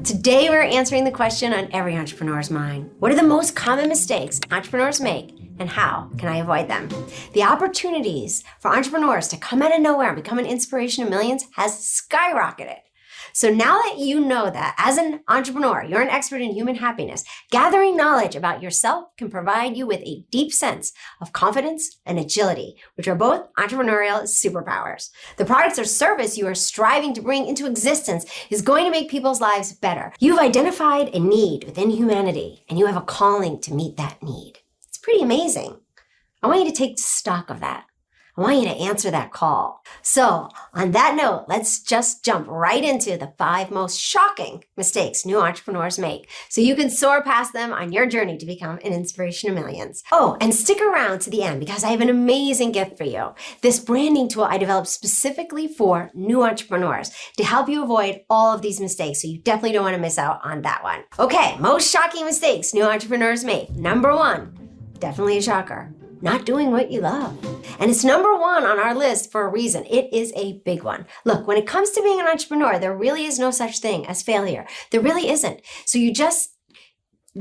Today we're answering the question on every entrepreneur's mind. What are the most common mistakes entrepreneurs make and how can I avoid them? The opportunities for entrepreneurs to come out of nowhere and become an inspiration to millions has skyrocketed. So now that you know that as an entrepreneur, you're an expert in human happiness, gathering knowledge about yourself can provide you with a deep sense of confidence and agility, which are both entrepreneurial superpowers. The products or service you are striving to bring into existence is going to make people's lives better. You've identified a need within humanity and you have a calling to meet that need. It's pretty amazing. I want you to take stock of that. I want you to answer that call. So on that note, let's just jump right into the 5 most shocking mistakes new entrepreneurs make so you can soar past them on your journey to become an inspiration to millions. Oh, and stick around to the end because I have an amazing gift for you. This branding tool I developed specifically for new entrepreneurs to help you avoid all of these mistakes. So you definitely don't want to miss out on that one. Okay, most shocking mistakes new entrepreneurs make. Number 1, definitely a shocker. Not doing what you love. And it's number 1 on our list for a reason. It is a big one. Look, when it comes to being an entrepreneur, there really is no such thing as failure. There really isn't. So you just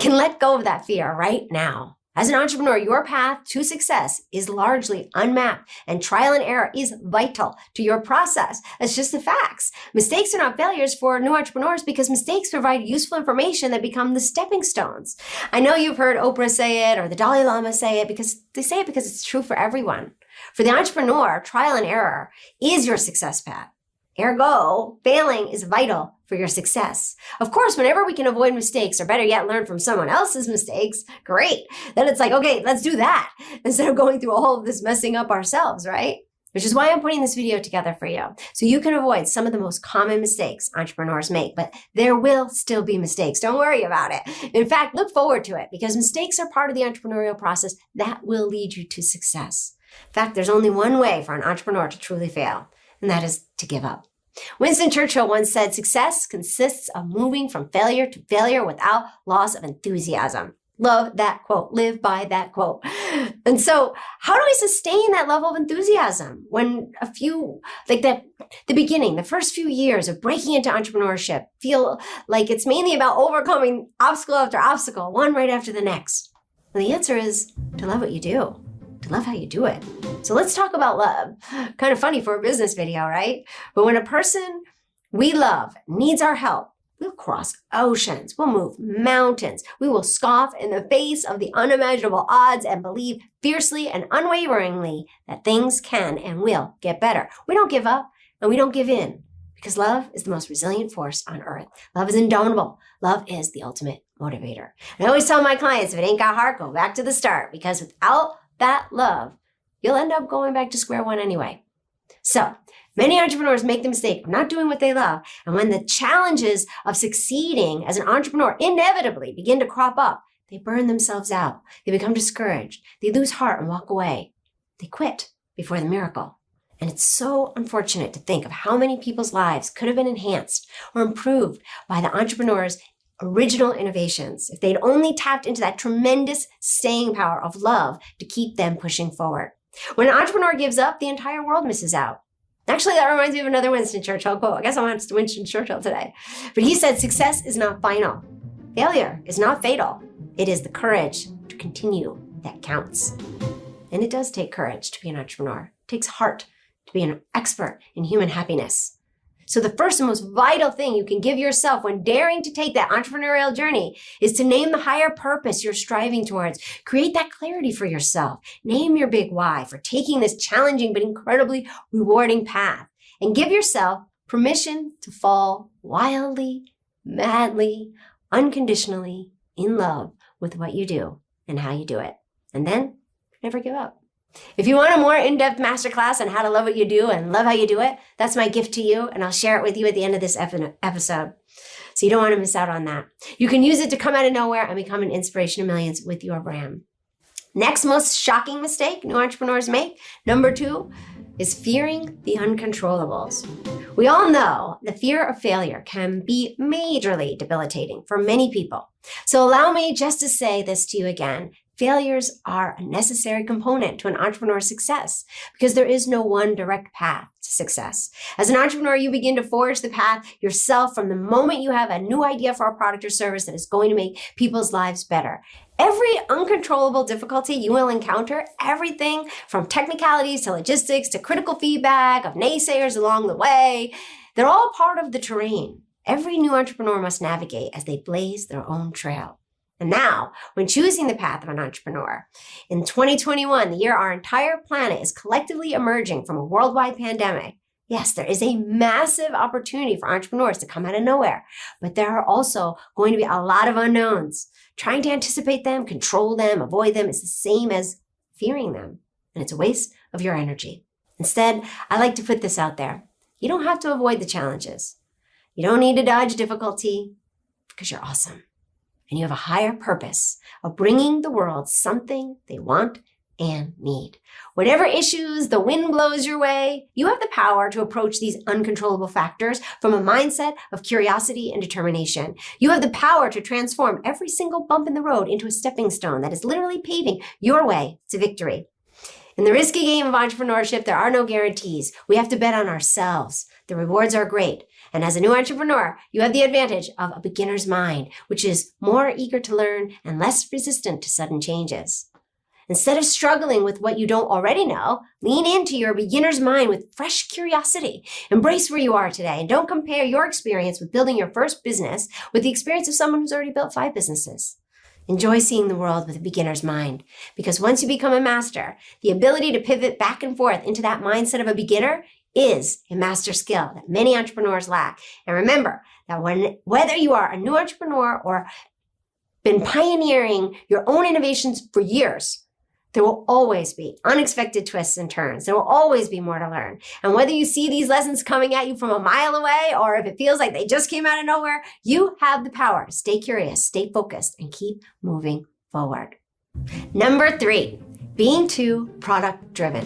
can let go of that fear right now. As an entrepreneur, your path to success is largely unmapped and trial and error is vital to your process. That's just the facts. Mistakes are not failures for new entrepreneurs because mistakes provide useful information that become the stepping stones. I know you've heard Oprah say it or the Dalai Lama say it because they say it because it's true for everyone. For the entrepreneur, trial and error is your success path. Ergo, failing is vital for your success. Of course, whenever we can avoid mistakes, or better yet, learn from someone else's mistakes, great. Then it's like, okay, let's do that instead of going through all of this messing up ourselves, right? Which is why I'm putting this video together for you. So you can avoid some of the most common mistakes entrepreneurs make, but there will still be mistakes. Don't worry about it. In fact, look forward to it because mistakes are part of the entrepreneurial process that will lead you to success. In fact, there's only one way for an entrepreneur to truly fail, and that is to give up. Winston Churchill once said, success consists of moving from failure to failure without loss of enthusiasm. Love that quote. Live by that quote. And so how do we sustain that level of enthusiasm when the beginning, the first few years of breaking into entrepreneurship feel like it's mainly about overcoming obstacle after obstacle, one right after the next? And the answer is to love what you do. To love how you do it. So let's talk about love. Kind of funny for a business video, right? But when a person we love needs our help, we'll cross oceans, we'll move mountains, we will scoff in the face of the unimaginable odds and believe fiercely and unwaveringly that things can and will get better. We don't give up and we don't give in because love is the most resilient force on earth. Love is indomitable. Love is the ultimate motivator. And I always tell my clients, if it ain't got heart, go back to the start because without that love, you'll end up going back to square one anyway. So many entrepreneurs make the mistake of not doing what they love. And when the challenges of succeeding as an entrepreneur inevitably begin to crop up, they burn themselves out. They become discouraged. They lose heart and walk away. They quit before the miracle. And it's so unfortunate to think of how many people's lives could have been enhanced or improved by the entrepreneur's original innovations if they'd only tapped into that tremendous staying power of love to keep them pushing forward. When an entrepreneur gives up, the entire world misses out. Actually, that reminds me of another Winston Churchill quote. I guess I want to Winston Churchill today. But he said, success is not final. Failure is not fatal. It is the courage to continue that counts. And it does take courage to be an entrepreneur. It takes heart to be an expert in human happiness. So the first and most vital thing you can give yourself when daring to take that entrepreneurial journey is to name the higher purpose you're striving towards. Create that clarity for yourself. Name your big why for taking this challenging but incredibly rewarding path. And give yourself permission to fall wildly, madly, unconditionally in love with what you do and how you do it. And then never give up. If you want a more in-depth masterclass on how to love what you do and love how you do it, that's my gift to you, and I'll share it with you at the end of this episode. So you don't want to miss out on that. You can use it to come out of nowhere and become an inspiration to millions with your brand. Next most shocking mistake new entrepreneurs make, number 2, is fearing the uncontrollables. We all know the fear of failure can be majorly debilitating for many people. So allow me just to say this to you again. Failures are a necessary component to an entrepreneur's success because there is no one direct path to success. As an entrepreneur, you begin to forge the path yourself from the moment you have a new idea for a product or service that is going to make people's lives better. Every uncontrollable difficulty you will encounter, everything from technicalities to logistics to critical feedback of naysayers along the way, they're all part of the terrain every new entrepreneur must navigate as they blaze their own trail. And now, when choosing the path of an entrepreneur, in 2021, the year our entire planet is collectively emerging from a worldwide pandemic, yes, there is a massive opportunity for entrepreneurs to come out of nowhere, but there are also going to be a lot of unknowns. Trying to anticipate them, control them, avoid them is the same as fearing them, and it's a waste of your energy. Instead, I like to put this out there. You don't have to avoid the challenges. You don't need to dodge difficulty because you're awesome. And you have a higher purpose of bringing the world something they want and need. Whatever issues the wind blows your way, you have the power to approach these uncontrollable factors from a mindset of curiosity and determination. You have the power to transform every single bump in the road into a stepping stone that is literally paving your way to victory. In the risky game of entrepreneurship, there are no guarantees. We have to bet on ourselves. The rewards are great. And as a new entrepreneur, you have the advantage of a beginner's mind, which is more eager to learn and less resistant to sudden changes. Instead of struggling with what you don't already know, lean into your beginner's mind with fresh curiosity. Embrace where you are today and don't compare your experience with building your first business with the experience of someone who's already built 5 businesses. Enjoy seeing the world with a beginner's mind, because once you become a master, the ability to pivot back and forth into that mindset of a beginner is a master skill that many entrepreneurs lack. And remember that whether you are a new entrepreneur or been pioneering your own innovations for years, there will always be unexpected twists and turns. There will always be more to learn. And whether you see these lessons coming at you from a mile away or if it feels like they just came out of nowhere, you have the power to stay curious, stay focused, and keep moving forward. Number 3, being too product driven.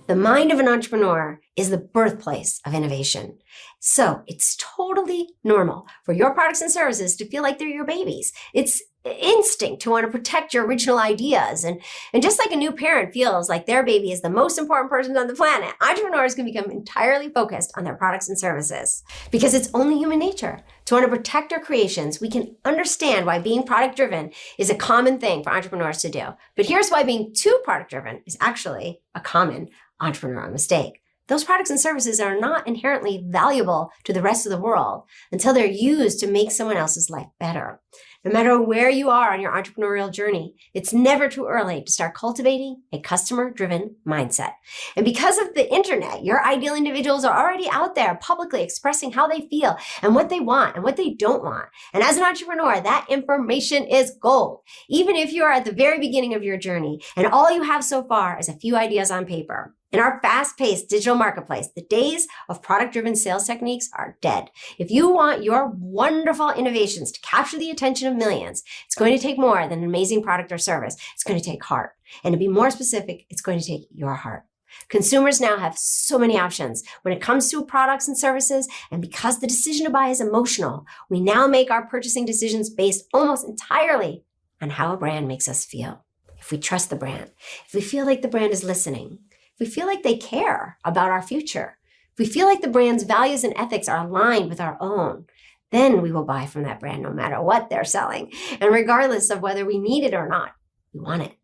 The mind of an entrepreneur is the birthplace of innovation. So it's totally normal for your products and services to feel like they're your babies. It's instinct to want to protect your original ideas. And just like a new parent feels like their baby is the most important person on the planet, entrepreneurs can become entirely focused on their products and services because it's only human nature to want to protect our creations. We can understand why being product driven is a common thing for entrepreneurs to do. But here's why being too product driven is actually a common entrepreneurial mistake. Those products and services are not inherently valuable to the rest of the world until they're used to make someone else's life better. No matter where you are on your entrepreneurial journey, it's never too early to start cultivating a customer-driven mindset. And because of the internet, your ideal individuals are already out there publicly expressing how they feel and what they want and what they don't want. And as an entrepreneur, that information is gold. Even if you are at the very beginning of your journey and all you have so far is a few ideas on paper. In our fast-paced digital marketplace, the days of product-driven sales techniques are dead. If you want your wonderful innovations to capture the attention of millions, it's going to take more than an amazing product or service. It's going to take heart. And to be more specific, it's going to take your heart. Consumers now have so many options when it comes to products and services, and because the decision to buy is emotional, we now make our purchasing decisions based almost entirely on how a brand makes us feel. If we trust the brand, if we feel like the brand is listening, if we feel like they care about our future, if we feel like the brand's values and ethics are aligned with our own, then we will buy from that brand no matter what they're selling. And regardless of whether we need it or not, we want it.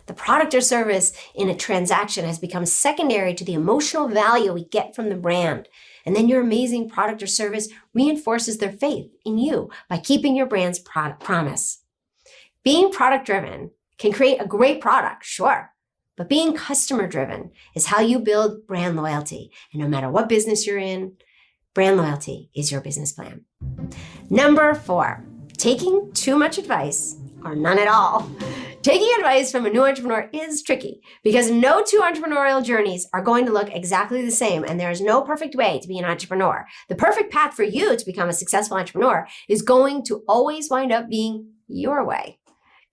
The product or service in a transaction has become secondary to the emotional value we get from the brand. And then your amazing product or service reinforces their faith in you by keeping your brand's promise. Being product-driven can create a great product, sure. But being customer-driven is how you build brand loyalty. And no matter what business you're in, brand loyalty is your business plan. Number 4, taking too much advice or none at all. Taking advice from a new entrepreneur is tricky because no 2 entrepreneurial journeys are going to look exactly the same, and there is no perfect way to be an entrepreneur. The perfect path for you to become a successful entrepreneur is going to always wind up being your way.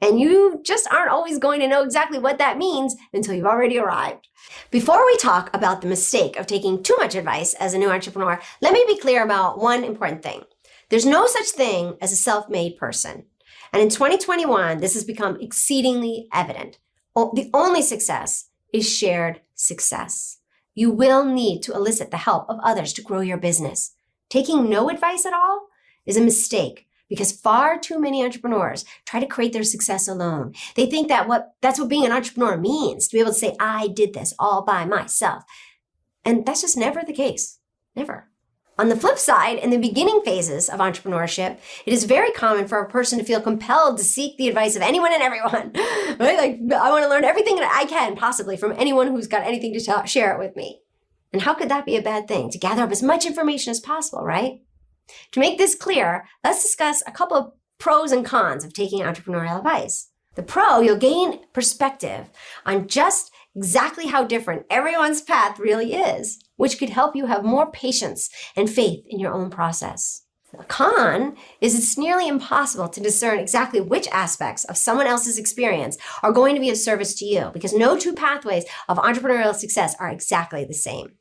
And you just aren't always going to know exactly what that means until you've already arrived. Before we talk about the mistake of taking too much advice as a new entrepreneur, let me be clear about one important thing. There's no such thing as a self-made person. And in 2021, this has become exceedingly evident. The only success is shared success. You will need to elicit the help of others to grow your business. Taking no advice at all is a mistake because far too many entrepreneurs try to create their success alone. They think that's what being an entrepreneur means, to be able to say, I did this all by myself. And that's just never the case. Never. On the flip side, in the beginning phases of entrepreneurship, it is very common for a person to feel compelled to seek the advice of anyone and everyone, right? Like, I want to learn everything that I can possibly from anyone who's got anything to share it with me. And how could that be a bad thing? To gather up as much information as possible, right? To make this clear, let's discuss a couple of pros and cons of taking entrepreneurial advice. The pro, you'll gain perspective on just exactly how different everyone's path really is, which could help you have more patience and faith in your own process. The con is it's nearly impossible to discern exactly which aspects of someone else's experience are going to be of service to you because no two pathways of entrepreneurial success are exactly the same.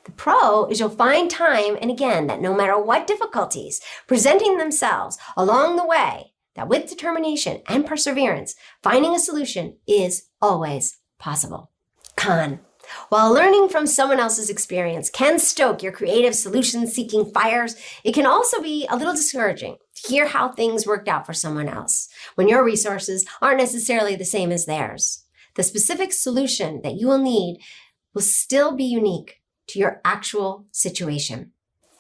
The pro is you'll find time and again that no matter what difficulties presenting themselves along the way, that with determination and perseverance, finding a solution is always possible. Con. While learning from someone else's experience can stoke your creative solution-seeking fires, it can also be a little discouraging to hear how things worked out for someone else when your resources aren't necessarily the same as theirs. The specific solution that you will need will still be unique to your actual situation.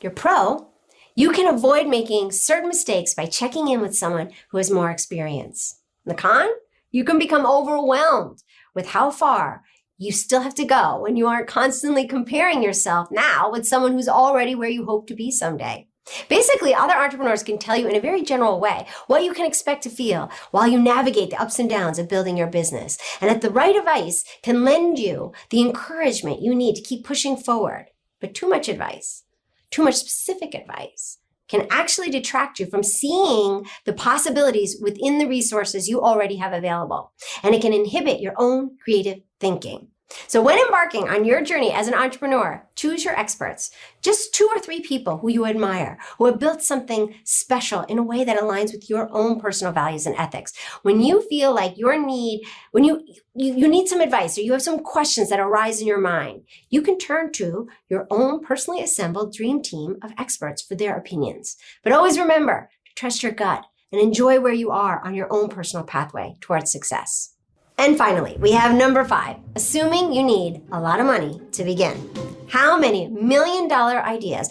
Your pro, you can avoid making certain mistakes by checking in with someone who has more experience. The con, you can become overwhelmed with how far you still have to go when you aren't constantly comparing yourself now with someone who's already where you hope to be someday. Basically, other entrepreneurs can tell you in a very general way what you can expect to feel while you navigate the ups and downs of building your business. And that the right advice can lend you the encouragement you need to keep pushing forward. But too much advice, too much specific advice, can actually detract you from seeing the possibilities within the resources you already have available. And it can inhibit your own creative thinking. So when embarking on your journey as an entrepreneur, choose your experts, just 2 or 3 people who you admire, who have built something special in a way that aligns with your own personal values and ethics. When you feel like when you need some advice or you have some questions that arise in your mind, you can turn to your own personally assembled dream team of experts for their opinions. But always remember to trust your gut and enjoy where you are on your own personal pathway towards success. And finally, we have number 5, assuming you need a lot of money to begin. How many million-dollar ideas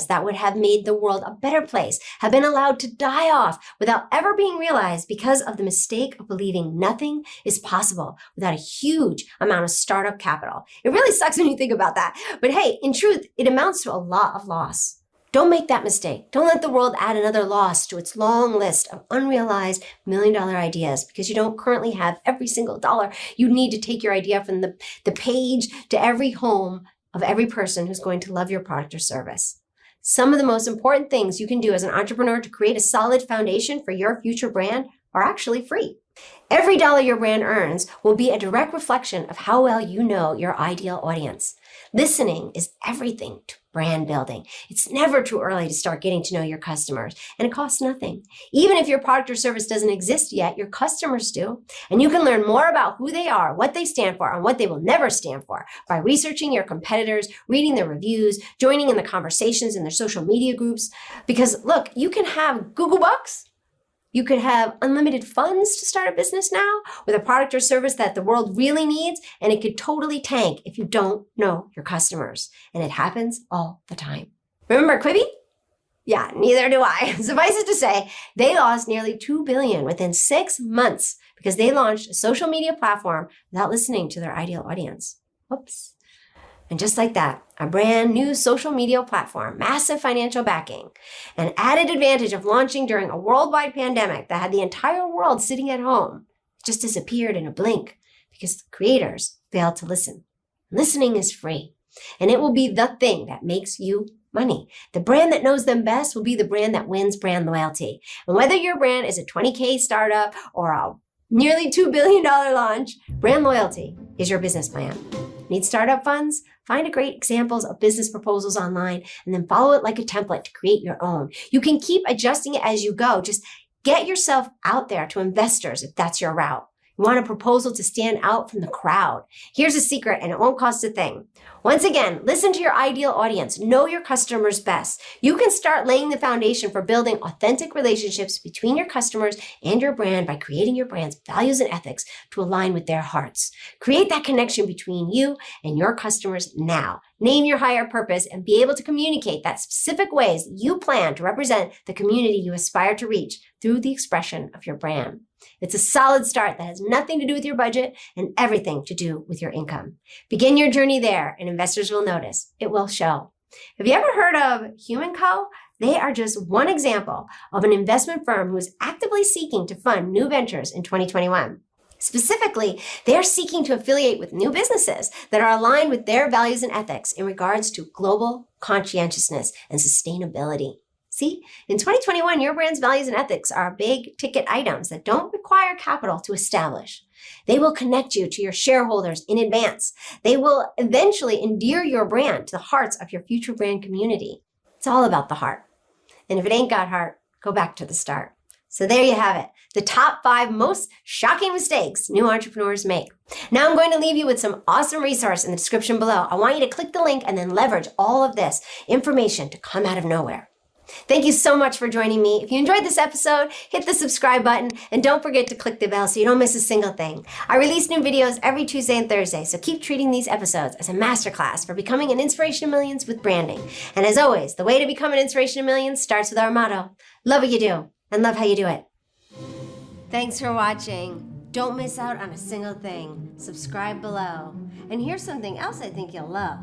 that would have made the world a better place, have been allowed to die off without ever being realized because of the mistake of believing nothing is possible without a huge amount of startup capital? It really sucks when you think about that. But hey, in truth, it amounts to a lot of loss. Don't make that mistake. Don't let the world add another loss to its long list of unrealized million-dollar ideas because you don't currently have every single dollar you need to take your idea from the page to every home of every person who's going to love your product or service. Some of the most important things you can do as an entrepreneur to create a solid foundation for your future brand are actually free. Every dollar your brand earns will be a direct reflection of how well you know your ideal audience. Listening is everything to brand building. It's never too early to start getting to know your customers, and it costs nothing. Even if your product or service doesn't exist yet, your customers do. And you can learn more about who they are, what they stand for, and what they will never stand for by researching your competitors, reading their reviews, joining in the conversations in their social media groups. Because look, you can have Google Bucks. You could have unlimited funds to start a business now with a product or service that the world really needs, and it could totally tank if you don't know your customers. And it happens all the time. Remember Quibi? Yeah, neither do I. Suffice it to say, they lost nearly $2 billion within 6 months because they launched a social media platform without listening to their ideal audience. Whoops. And just like that, a brand new social media platform, massive financial backing, an added advantage of launching during a worldwide pandemic that had the entire world sitting at home, just disappeared in a blink because the creators failed to listen. Listening is free, and it will be the thing that makes you money. The brand that knows them best will be the brand that wins brand loyalty. And whether your brand is a 20K startup or a nearly $2 billion launch, brand loyalty is your business plan. Need startup funds? Find great examples of business proposals online and then follow it like a template to create your own. You can keep adjusting it as you go. Just Get yourself out there to investors if that's your route. You want a proposal to stand out from the crowd. Here's a secret, and it won't cost a thing. Once again, listen to your ideal audience. Know your customers best. You can start laying the foundation for building authentic relationships between your customers and your brand by creating your brand's values and ethics to align with their hearts. Create that connection between you and your customers now. Name your higher purpose and be able to communicate that specific ways you plan to represent the community you aspire to reach through the expression of your brand. It's a solid start that has nothing to do with your budget and everything to do with your income. Begin your journey there and investors will notice. It will show. Have you ever heard of Human Co? They are just one example of an investment firm who is actively seeking to fund new ventures in 2021. Specifically, they are seeking to affiliate with new businesses that are aligned with their values and ethics in regards to global conscientiousness and sustainability. See, in 2021, your brand's values and ethics are big ticket items that don't require capital to establish. They will connect you to your shareholders in advance. They will eventually endear your brand to the hearts of your future brand community. It's all about the heart. And if it ain't got heart, go back to the start. So there you have it, the top 5 most shocking mistakes new entrepreneurs make. Now I'm going to leave you with some awesome resource in the description below. I want you to click the link and then leverage all of this information to come out of nowhere. Thank you so much for joining me. If you enjoyed this episode, hit the subscribe button and don't forget to click the bell so you don't miss a single thing. I release new videos every Tuesday and Thursday, so keep treating these episodes as a masterclass for becoming an inspiration to millions with branding. And as always, the way to become an inspiration to millions starts with our motto, love what you do and love how you do it. Thanks for watching. Don't miss out on a single thing. Subscribe below. And here's something else I think you'll love.